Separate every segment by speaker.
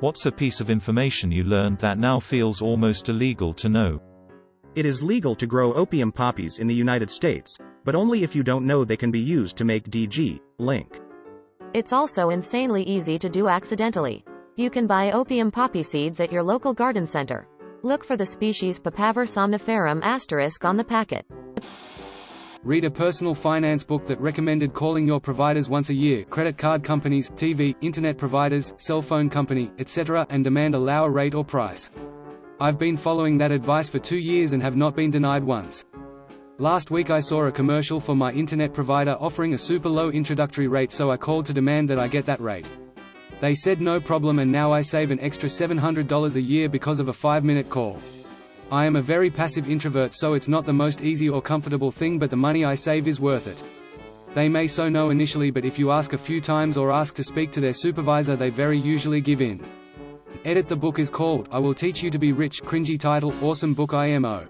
Speaker 1: What's a piece of information you learned that now feels almost illegal to know?
Speaker 2: It is legal to grow opium poppies in the United States, but only if you don't know they can be used to make DG, link.
Speaker 3: It's also insanely easy to do accidentally. You can buy opium poppy seeds at your local garden center. Look for the species Papaver somniferum * on the packet.
Speaker 4: Read a personal finance book that recommended calling your providers once a year, credit card companies, TV, internet providers, cell phone company, etc., and demand a lower rate or price. I've been following that advice for 2 years and have not been denied once. Last week I saw a commercial for my internet provider offering a super low introductory rate, so I called to demand that I get that rate. They said no problem, and now I save an extra $700 a year because of a 5-minute call. I am a very passive introvert, so it's not the most easy or comfortable thing, but the money I save is worth it. They may say no initially, but if you ask a few times or ask to speak to their supervisor, they very usually give in. Edit. The book is called I Will Teach You to Be Rich. Cringy title, awesome book IMO.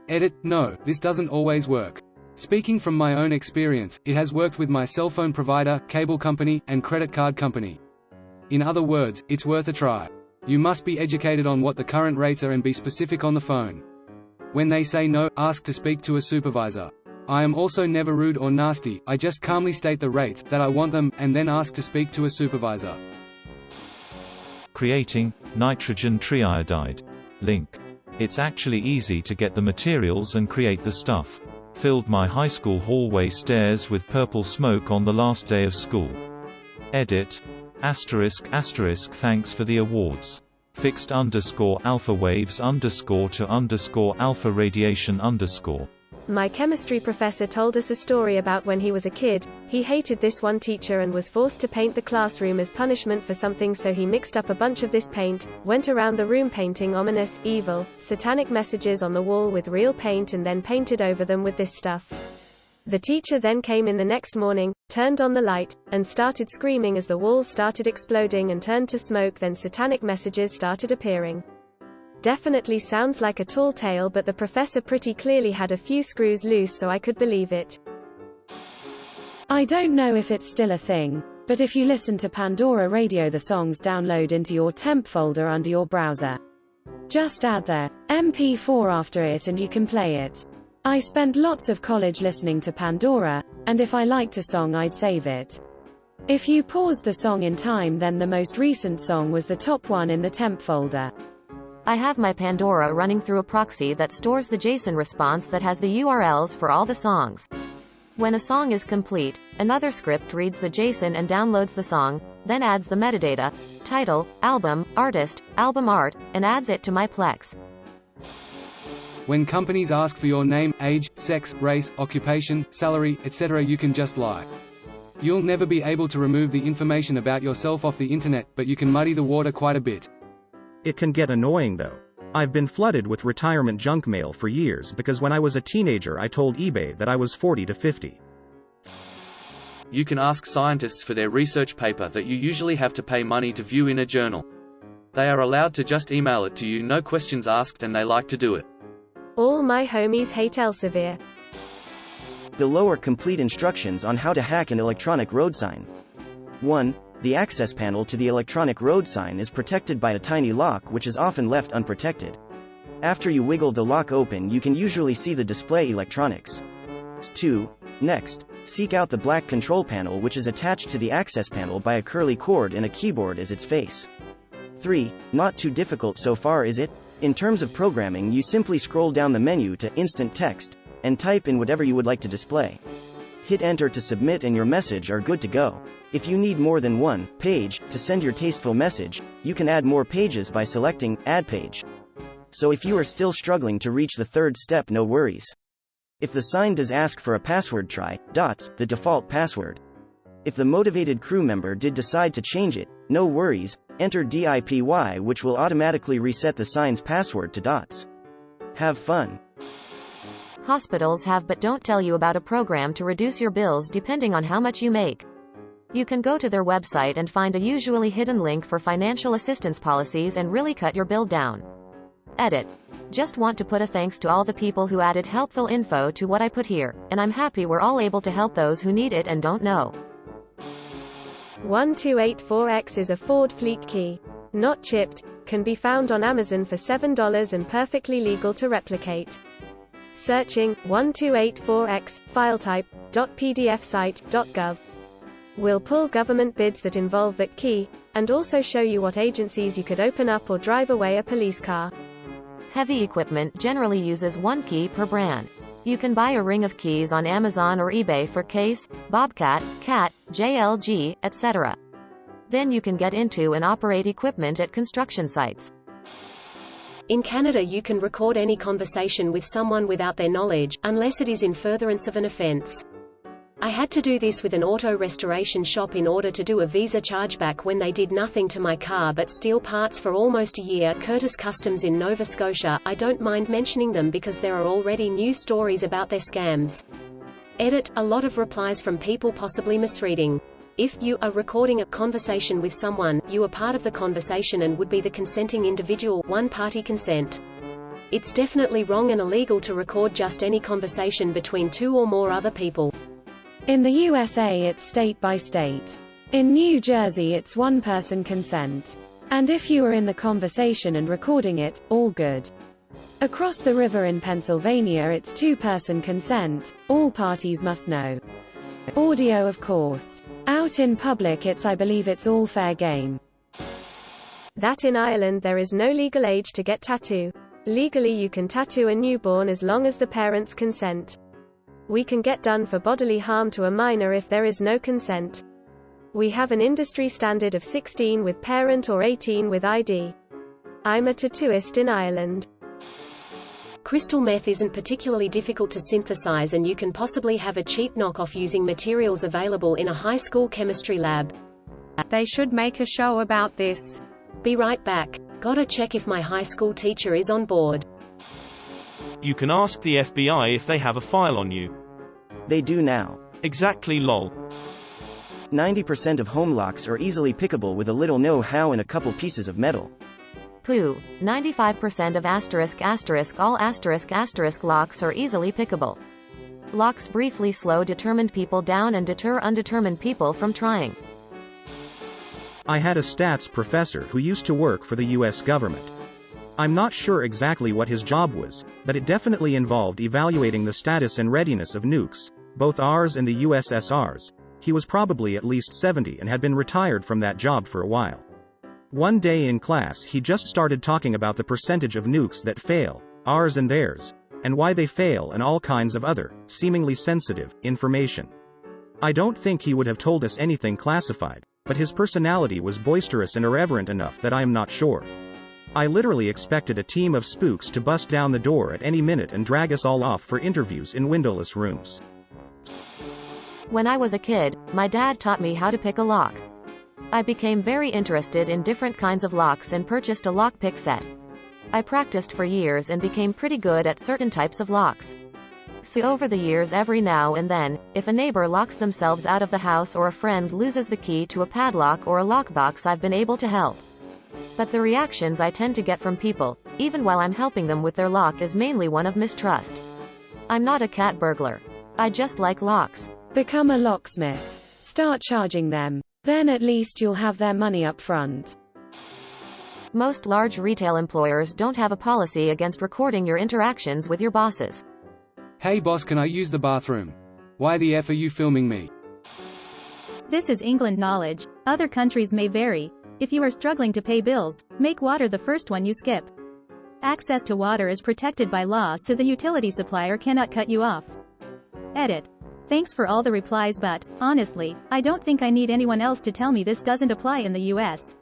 Speaker 4: Edit. No, this doesn't always work. Speaking from my own experience, it has worked with my cell phone provider, cable company, and credit card company. In other words, it's worth a try. You must be educated on what the current rates are and be specific on the phone. When they say no, ask to speak to a supervisor. I am also never rude or nasty, I just calmly state the rates, that I want them, and then ask to speak to a supervisor.
Speaker 1: Creating nitrogen triiodide. Link. It's actually easy to get the materials and create the stuff. Filled my high school hallway stairs with purple smoke on the last day of school. Edit. ****, thanks for the awards. Fixed _alpha waves _to _alpha radiation _.
Speaker 5: My chemistry professor told us a story about when he was a kid. He hated this one teacher and was forced to paint the classroom as punishment for something, so he mixed up a bunch of this paint, went around the room painting ominous, evil, satanic messages on the wall with real paint, and then painted over them with this stuff. The teacher then came in the next morning, turned on the light, and started screaming as the walls started exploding and turned to smoke. Then satanic messages started appearing. Definitely sounds like a tall tale, but the professor pretty clearly had a few screws loose, so I could believe it.
Speaker 6: I don't know if it's still a thing, but if you listen to Pandora Radio, the songs download into your temp folder under your browser. Just add the MP4 after it and you can play it. I spent lots of college listening to Pandora, and if I liked a song I'd save it. If you paused the song in time, then the most recent song was the top one in the temp folder.
Speaker 3: I have my Pandora running through a proxy that stores the JSON response that has the URLs for all the songs. When a song is complete, another script reads the JSON and downloads the song, then adds the metadata, title, album, artist, album art, and adds it to my Plex.
Speaker 4: When companies ask for your name, age, sex, race, occupation, salary, etc., you can just lie. You'll never be able to remove the information about yourself off the internet, but you can muddy the water quite a bit.
Speaker 2: It can get annoying though. I've been flooded with retirement junk mail for years because when I was a teenager I told eBay that I was 40 to 50.
Speaker 7: You can ask scientists for their research paper that you usually have to pay money to view in a journal. They are allowed to just email it to you, no questions asked, and they like to do it.
Speaker 5: All my homies hate Elsevier.
Speaker 8: Below are complete instructions on how to hack an electronic road sign. 1. The access panel to the electronic road sign is protected by a tiny lock which is often left unprotected. After you wiggle the lock open, you can usually see the display electronics. 2. Next, seek out the black control panel which is attached to the access panel by a curly cord and a keyboard as its face. 3. Not too difficult so far, is it? In terms of programming, you simply scroll down the menu to Instant Text, and type in whatever you would like to display. Hit enter to submit and your message are good to go. If you need more than one page to send your tasteful message, you can add more pages by selecting Add Page. So if you are still struggling to reach the third step, no worries. If the sign does ask for a password, try the default password. If the motivated crew member did decide to change it, no worries, enter DIPY, which will automatically reset the sign's password to . Have fun.
Speaker 3: Hospitals have but don't tell you about a program to reduce your bills depending on how much you make. You can go to their website and find a usually hidden link for financial assistance policies and really cut your bill down. Edit. Just want to put a thanks to all the people who added helpful info to what I put here, and I'm happy we're all able to help those who need it and don't know.
Speaker 5: 1284X is a Ford fleet key. not chipped, can be found on Amazon for $7 and perfectly legal to replicate. Searching 1284x filetype.pdfsite.gov will pull government bids that involve that key, and also show you what agencies you could open up or drive away a police car.
Speaker 3: Heavy equipment generally uses one key per brand. You can buy a ring of keys on Amazon or eBay for Case, Bobcat, Cat, JLG, etc. Then you can get into and operate equipment at construction sites.
Speaker 9: In Canada, you can record any conversation with someone without their knowledge, unless it is in furtherance of an offense. I had to do this with an auto restoration shop in order to do a Visa chargeback when they did nothing to my car but steal parts for almost a year. Curtis Customs in Nova Scotia. I don't mind mentioning them because there are already news stories about their scams. Edit, a lot of replies from people possibly misreading. If you are recording a conversation with someone, you are part of the conversation and would be the consenting individual, one-party consent. It's definitely wrong and illegal to record just any conversation between two or more other people.
Speaker 6: In the USA it's state by state. In New Jersey it's one-person consent. And if you are in the conversation and recording it, all good. Across the river in Pennsylvania it's two-person consent, all parties must know. Audio of course. Out in public I believe it's all fair game.
Speaker 5: That in Ireland there is no legal age to get tattoo. Legally you can tattoo a newborn as long as the parents consent. We can get done for bodily harm to a minor if there is no consent. We have an industry standard of 16 with parent or 18 with ID. I'm a tattooist in Ireland.
Speaker 9: Crystal meth isn't particularly difficult to synthesize and you can possibly have a cheap knockoff using materials available in a high school chemistry lab.
Speaker 10: They should make a show about this.
Speaker 9: Be right back. Gotta check if my high school teacher is on board.
Speaker 11: You can ask the FBI if they have a file on you.
Speaker 8: They do now.
Speaker 11: Exactly lol.
Speaker 8: 90% of home locks are easily pickable with a little know-how and a couple pieces of metal.
Speaker 3: Pooh, 95% of all locks are easily pickable. Locks briefly slow determined people down and deter undetermined people from trying.
Speaker 2: I had a stats professor who used to work for the US government. I'm not sure exactly what his job was, but it definitely involved evaluating the status and readiness of nukes, both ours and the USSR's. He was probably at least 70 and had been retired from that job for a while. One day in class he just started talking about the percentage of nukes that fail, ours and theirs, and why they fail and all kinds of other, seemingly sensitive, information. I don't think he would have told us anything classified, but his personality was boisterous and irreverent enough that I am not sure. I literally expected a team of spooks to bust down the door at any minute and drag us all off for interviews in windowless rooms.
Speaker 3: When I was a kid, my dad taught me how to pick a lock. I became very interested in different kinds of locks and purchased a lockpick set. I practiced for years and became pretty good at certain types of locks. So over the years, every now and then, if a neighbor locks themselves out of the house or a friend loses the key to a padlock or a lockbox, I've been able to help. But the reactions I tend to get from people, even while I'm helping them with their lock, is mainly one of mistrust. I'm not a cat burglar. I just like locks.
Speaker 6: Become a locksmith. Start charging them. Then at least you'll have their money up front.
Speaker 3: Most large retail employers don't have a policy against recording your interactions with your bosses.
Speaker 4: Hey boss, can I use the bathroom? Why the F are you filming me?
Speaker 12: This is England knowledge. Other countries may vary. If you are struggling to pay bills, make water the first one you skip. Access to water is protected by law, so the utility supplier cannot cut you off. Edit. Thanks for all the replies, but, honestly, I don't think I need anyone else to tell me this doesn't apply in the US.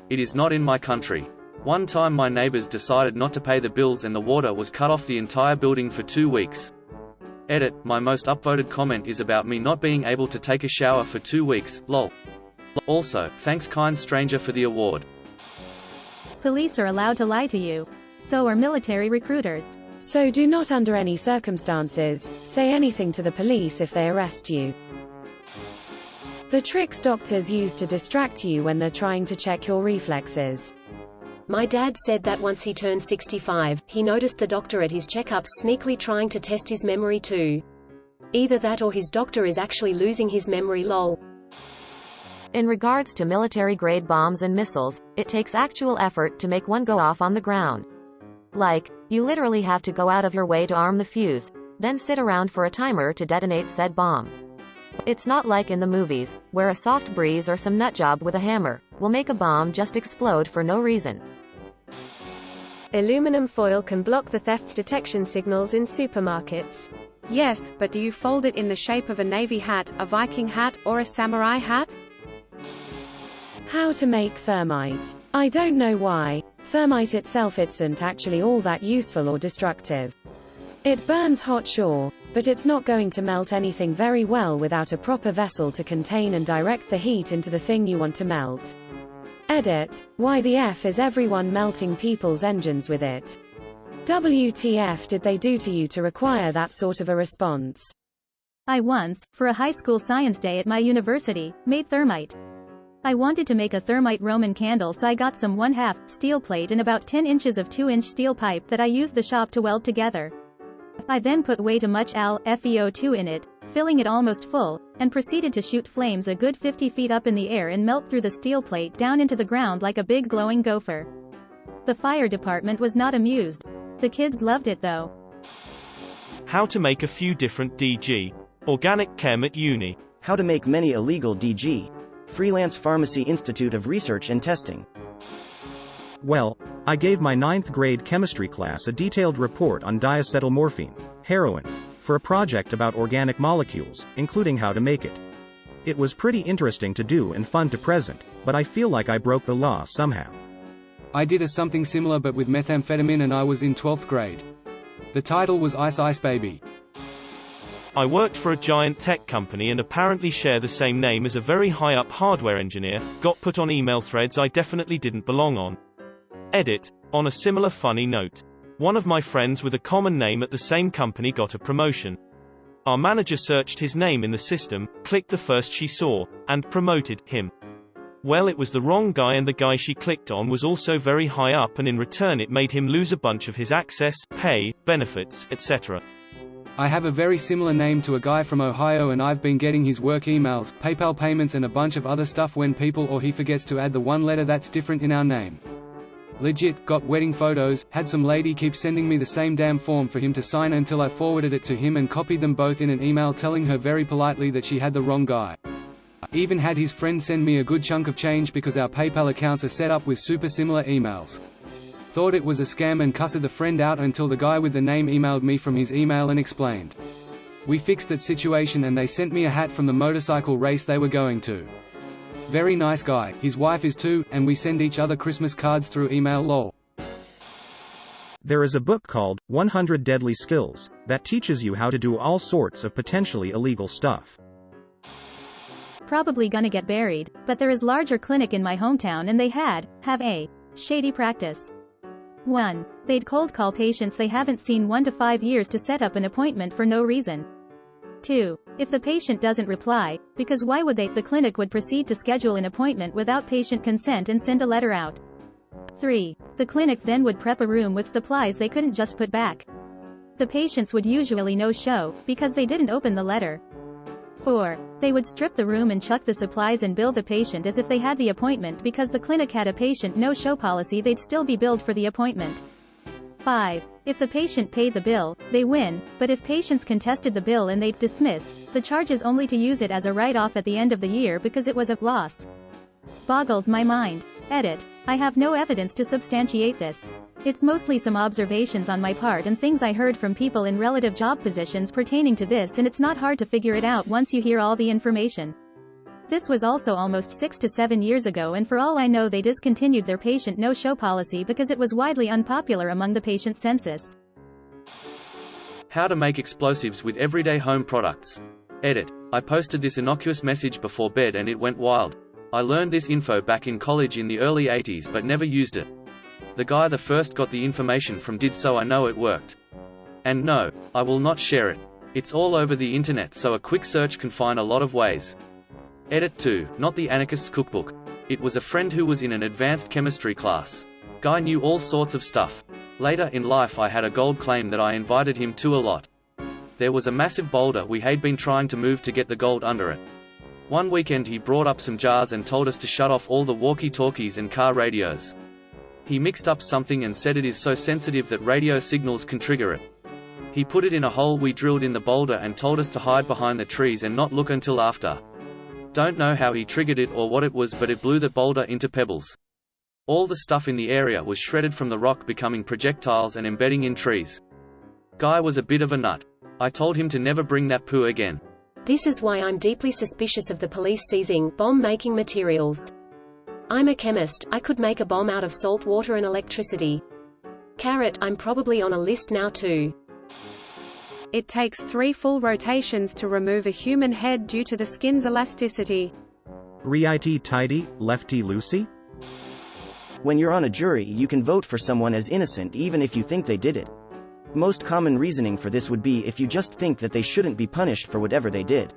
Speaker 7: It is not in my country. One time my neighbors decided not to pay the bills and the water was cut off the entire building for 2 weeks. Edit, my most upvoted comment is about me not being able to take a shower for 2 weeks, lol. Also, thanks kind stranger for the award.
Speaker 12: Police are allowed to lie to you. So are military recruiters.
Speaker 6: So do not under any circumstances say anything to the police if they arrest you. The tricks doctors use to distract you when they're trying to check your reflexes.
Speaker 9: My dad said that once he turned 65, he noticed the doctor at his checkups sneakily trying to test his memory too. Either that or his doctor is actually losing his memory, lol.
Speaker 3: In regards to military-grade bombs and missiles, it takes actual effort to make one go off on the ground. Like, you literally have to go out of your way to arm the fuse, then sit around for a timer to detonate said bomb. It's not like in the movies, where a soft breeze or some nutjob with a hammer will make a bomb just explode for no reason.
Speaker 5: Aluminum foil can block the theft's detection signals in supermarkets.
Speaker 10: Yes, but do you fold it in the shape of a navy hat, a Viking hat, or a samurai hat?
Speaker 6: How to make thermite. I don't know why. Thermite itself isn't actually all that useful or destructive. It burns hot, sure, but it's not going to melt anything very well without a proper vessel to contain and direct the heat into the thing you want to melt. Edit. Why the F is everyone melting people's engines with it? WTF did they do to you to require that sort of a response?
Speaker 12: I once, for a high school science day at my university, made thermite. I wanted to make a thermite Roman candle, so I got some 1/2 steel plate and about 10 inches of 2-inch steel pipe that I used the shop to weld together. I then put way too much LFEO2 in it, filling it almost full, and proceeded to shoot flames a good 50 feet up in the air and melt through the steel plate down into the ground like a big glowing gopher. The fire department was not amused. The kids loved it though.
Speaker 11: How to make a few different DG. Organic Chem at Uni.
Speaker 8: How to make many illegal DG. Freelance Pharmacy Institute of Research and Testing.
Speaker 2: Well, I gave my 9th grade chemistry class a detailed report on diacetylmorphine, heroin, for a project about organic molecules, including how to make it. It was pretty interesting to do and fun to present, but I feel like I broke the law somehow.
Speaker 4: I did something similar but with methamphetamine, and I was in 12th grade. The title was Ice Ice Baby.
Speaker 11: I worked for a giant tech company and apparently share the same name as a very high-up hardware engineer, got put on email threads I definitely didn't belong on. Edit. On a similar funny note. One of my friends with a common name at the same company got a promotion. Our manager searched his name in the system, clicked the first she saw, and promoted him. Well, it was the wrong guy, and the guy she clicked on was also very high up, and in return it made him lose a bunch of his access, pay, benefits, etc.
Speaker 4: I have a very similar name to a guy from Ohio, and I've been getting his work emails, PayPal payments and a bunch of other stuff when people or he forgets to add the one letter that's different in our name. Legit, got wedding photos, had some lady keep sending me the same damn form for him to sign until I forwarded it to him and copied them both in an email telling her very politely that she had the wrong guy. Even had his friend send me a good chunk of change because our PayPal accounts are set up with super similar emails. Thought it was a scam and cussed the friend out until the guy with the name emailed me from his email and explained. We fixed that situation and they sent me a hat from the motorcycle race they were going to. Very nice guy, his wife is too, and we send each other Christmas cards through email lol.
Speaker 2: There is a book called 100 Deadly Skills that teaches you how to do all sorts of potentially illegal stuff.
Speaker 12: Probably gonna get buried, but there is larger clinic in my hometown and they have a shady practice. 1. They'd cold call patients they haven't seen 1 to 5 years to set up an appointment for no reason. 2. If the patient doesn't reply, because why would they, the clinic would proceed to schedule an appointment without patient consent and send a letter out. 3. The clinic then would prep a room with supplies they couldn't just put back. The patients would usually no-show, because they didn't open the letter. 4. They would strip the room and chuck the supplies and bill the patient as if they had the appointment, because the clinic had a patient no-show policy. They'd still be billed for the appointment. 5. If the patient paid the bill, they win, but if patients contested the bill and they'd dismiss the charges only to use it as a write-off at the end of the year because it was a loss. Boggles my mind. Edit. I have no evidence to substantiate this. It's mostly some observations on my part and things I heard from people in relative job positions pertaining to this, and it's not hard to figure it out once you hear all the information. This was also almost 6 to 7 years ago, and for all I know they discontinued their patient no-show policy because it was widely unpopular among the patient census.
Speaker 7: How to make explosives with everyday home products. Edit. I posted this innocuous message before bed and it went wild. I learned this info back in college in the early 80s but never used it. The guy that first got the information from did, so I know it worked. And no, I will not share it. It's all over the internet, so a quick search can find a lot of ways. Edit 2, not the anarchist's cookbook. It was a friend who was in an advanced chemistry class. Guy knew all sorts of stuff. Later in life I had a gold claim that I invited him to a lot. There was a massive boulder we had been trying to move to get the gold under it. One weekend he brought up some jars and told us to shut off all the walkie-talkies and car radios. He mixed up something and said it is so sensitive that radio signals can trigger it. He put it in a hole we drilled in the boulder and told us to hide behind the trees and not look until after. Don't know how he triggered it or what it was, but it blew the boulder into pebbles. All the stuff in the area was shredded from the rock, becoming projectiles and embedding in trees. Guy was a bit of a nut. I told him to never bring that poo again.
Speaker 9: This is why I'm deeply suspicious of the police seizing bomb-making materials. I'm a chemist, I could make a bomb out of salt water and electricity. Carrot, I'm probably on a list now too.
Speaker 10: It takes 3 full rotations to remove a human head due to the skin's elasticity.
Speaker 2: Righty tighty, lefty loosey?
Speaker 8: When you're on a jury, you can vote for someone as innocent even if you think they did it. Most common reasoning for this would be if you just think that they shouldn't be punished for whatever they did.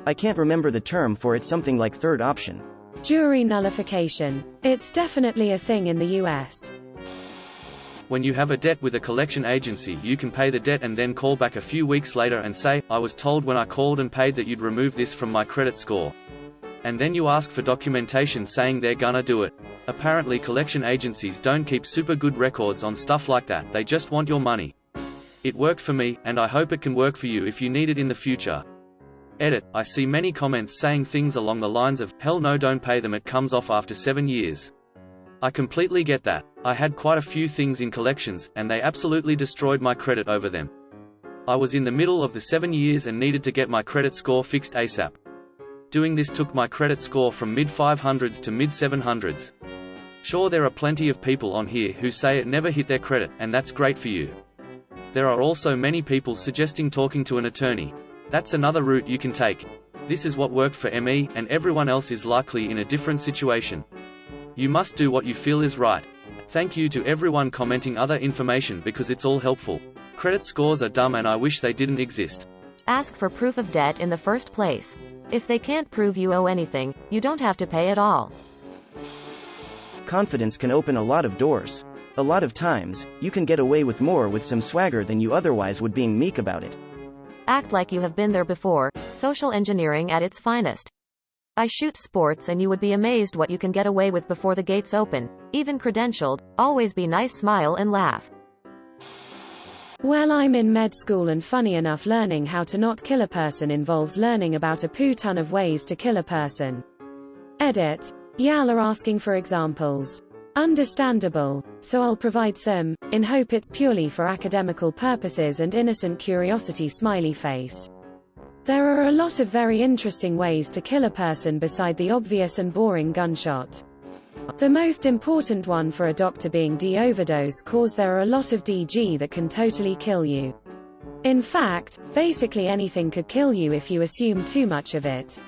Speaker 8: I can't remember the term for it, something like third option.
Speaker 6: Jury nullification. It's definitely a thing in the US.
Speaker 7: When you have a debt with a collection agency, you can pay the debt and then call back a few weeks later and say, I was told when I called and paid that you'd remove this from my credit score. And then you ask for documentation saying they're gonna do it. Apparently collection agencies don't keep super good records on stuff like that, they just want your money. It worked for me, and I hope it can work for you if you need it in the future. Edit, I see many comments saying things along the lines of, hell no, don't pay them, it comes off after 7 years. I completely get that. I had quite a few things in collections, and they absolutely destroyed my credit over them. I was in the middle of the 7 years and needed to get my credit score fixed ASAP. Doing this took my credit score from mid-500s to mid-700s. Sure, there are plenty of people on here who say it never hit their credit, and that's great for you. There are also many people suggesting talking to an attorney. That's another route you can take. This is what worked for me, and everyone else is likely in a different situation. You must do what you feel is right. Thank you to everyone commenting other information because it's all helpful. Credit scores are dumb and I wish they didn't exist.
Speaker 3: Ask for proof of debt in the first place. If they can't prove you owe anything, you don't have to pay at all.
Speaker 8: Confidence can open a lot of doors. A lot of times, you can get away with more with some swagger than you otherwise would being meek about it.
Speaker 3: Act like you have been there before. Social engineering at its finest. I shoot sports and you would be amazed what you can get away with before the gates open. Even credentialed. Always be nice, smile and laugh.
Speaker 6: Well, I'm in med school and funny enough learning how to not kill a person involves learning about a poo ton of ways to kill a person. Edit. Y'all are asking for examples. Understandable, so I'll provide some, in hope it's purely for academical purposes and innocent curiosity smiley face. There are a lot of very interesting ways to kill a person beside the obvious and boring gunshot. The most important one for a doctor being de-overdose, cause there are a lot of DG that can totally kill you. In fact, basically anything could kill you if you assume too much of it.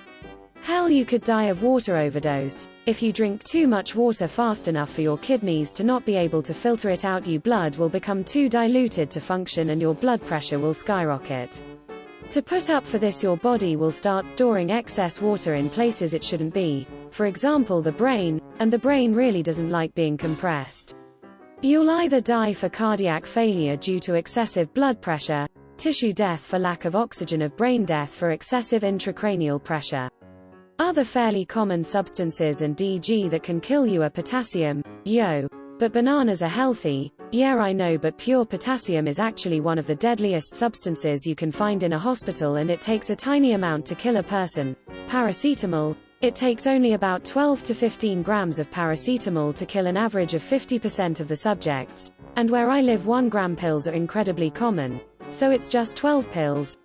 Speaker 6: Hell, you could die of water overdose. If you drink too much water fast enough for your kidneys to not be able to filter it out, your blood will become too diluted to function and your blood pressure will skyrocket. To put up for this, your body will start storing excess water in places it shouldn't be, for example the brain, and the brain really doesn't like being compressed. You'll either die for cardiac failure due to excessive blood pressure, tissue death for lack of oxygen, or brain death for excessive intracranial pressure. Other fairly common substances and DG that can kill you are potassium. Yo. But bananas are healthy. Yeah, I know, but pure potassium is actually one of the deadliest substances you can find in a hospital, and it takes a tiny amount to kill a person. Paracetamol. It takes only about 12 to 15 grams of paracetamol to kill an average of 50% of the subjects. And where I live, 1 gram pills are incredibly common. So it's just 12 pills,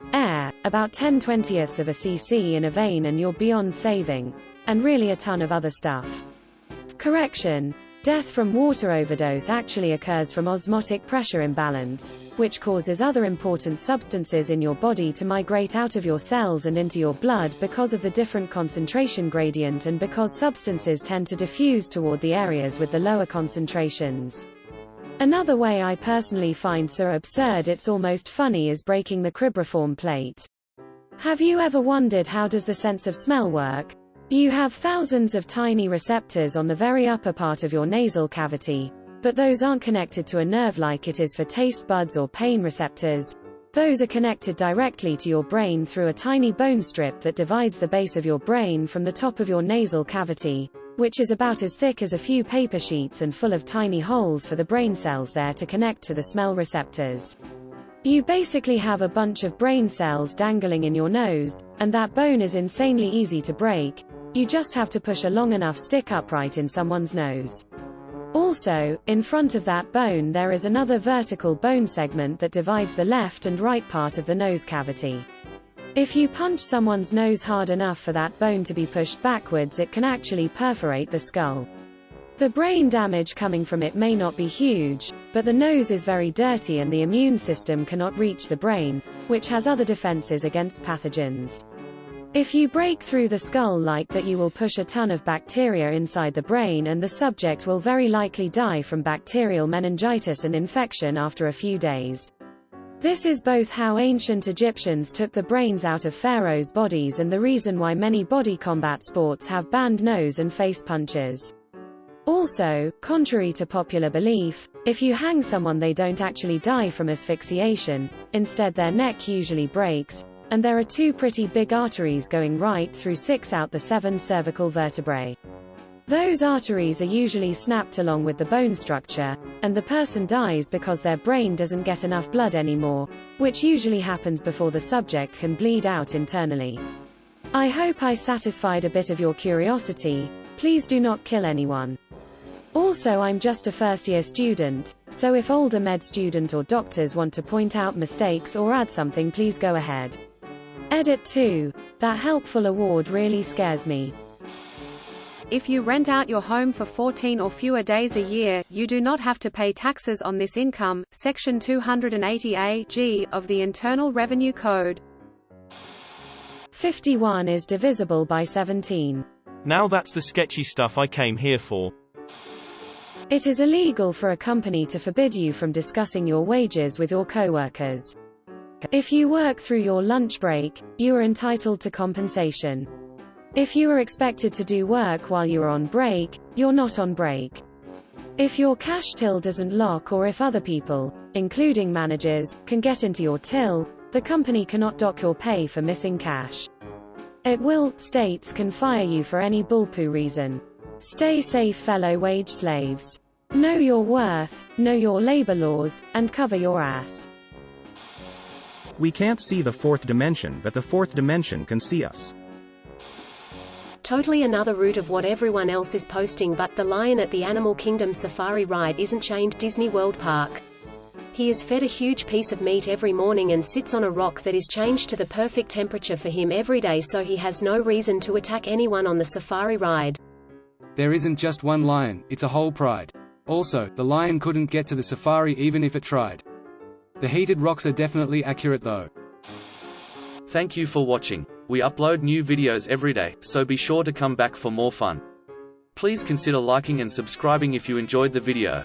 Speaker 6: about 10/20ths of a cc in a vein and you're beyond saving. And really a ton of other stuff. Correction. Death from water overdose actually occurs from osmotic pressure imbalance, which causes other important substances in your body to migrate out of your cells and into your blood because of the different concentration gradient and because substances tend to diffuse toward the areas with the lower concentrations. Another way I personally find so absurd it's almost funny is breaking the cribriform plate. Have you ever wondered how does the sense of smell work? You have thousands of tiny receptors on the very upper part of your nasal cavity, but those aren't connected to a nerve like it is for taste buds or pain receptors. Those are connected directly to your brain through a tiny bone strip that divides the base of your brain from the top of your nasal cavity, which is about as thick as a few paper sheets and full of tiny holes for the brain cells there to connect to the smell receptors. You basically have a bunch of brain cells dangling in your nose, and that bone is insanely easy to break. You just have to push a long enough stick upright in someone's nose. Also, in front of that bone there is another vertical bone segment that divides the left and right part of the nose cavity. If you punch someone's nose hard enough for that bone to be pushed backwards, it can actually perforate the skull. The brain damage coming from it may not be huge, but the nose is very dirty and the immune system cannot reach the brain, which has other defenses against pathogens. If you break through the skull like that, you will push a ton of bacteria inside the brain and the subject will very likely die from bacterial meningitis and infection after a few days. This is both how ancient Egyptians took the brains out of pharaohs' bodies and the reason why many body combat sports have banned nose and face punches. Also, contrary to popular belief, if you hang someone they don't actually die from asphyxiation, instead their neck usually breaks, and there are two pretty big arteries going right through 6 out the 7 cervical vertebrae. Those arteries are usually snapped along with the bone structure, and the person dies because their brain doesn't get enough blood anymore, which usually happens before the subject can bleed out internally. I hope I satisfied a bit of your curiosity. Please do not kill anyone. Also, I'm just a first-year student, so if older med student or doctors want to point out mistakes or add something, please go ahead. Edit 2. That helpful award really scares me.
Speaker 10: If you rent out your home for 14 or fewer days a year, you do not have to pay taxes on this income. Section 280A(g) of the Internal Revenue Code.
Speaker 6: 51 is divisible by 17.
Speaker 11: Now that's the sketchy stuff I came here for.
Speaker 6: It is illegal for a company to forbid you from discussing your wages with your coworkers. If you work through your lunch break, you are entitled to compensation. If you are expected to do work while you are on break, you're not on break. If your cash till doesn't lock, or if other people, including managers, can get into your till, the company cannot dock your pay for missing cash. At will, states can fire you for any bullpoo reason. Stay safe, fellow wage slaves. Know your worth, know your labor laws, and cover your ass.
Speaker 2: We can't see the fourth dimension, but the fourth dimension can see us.
Speaker 9: Totally another route of what everyone else is posting, but the lion at the Animal Kingdom safari ride isn't chained. Disney World Park. He is fed a huge piece of meat every morning and sits on a rock that is changed to the perfect temperature for him every day, so he has no reason to attack anyone on the safari ride.
Speaker 4: There isn't just one lion, it's a whole pride. Also, the lion couldn't get to the safari even if it tried. The heated rocks are definitely accurate though.
Speaker 7: Thank you for watching. We upload new videos every day, so be sure to come back for more fun. Please consider liking and subscribing if you enjoyed the video.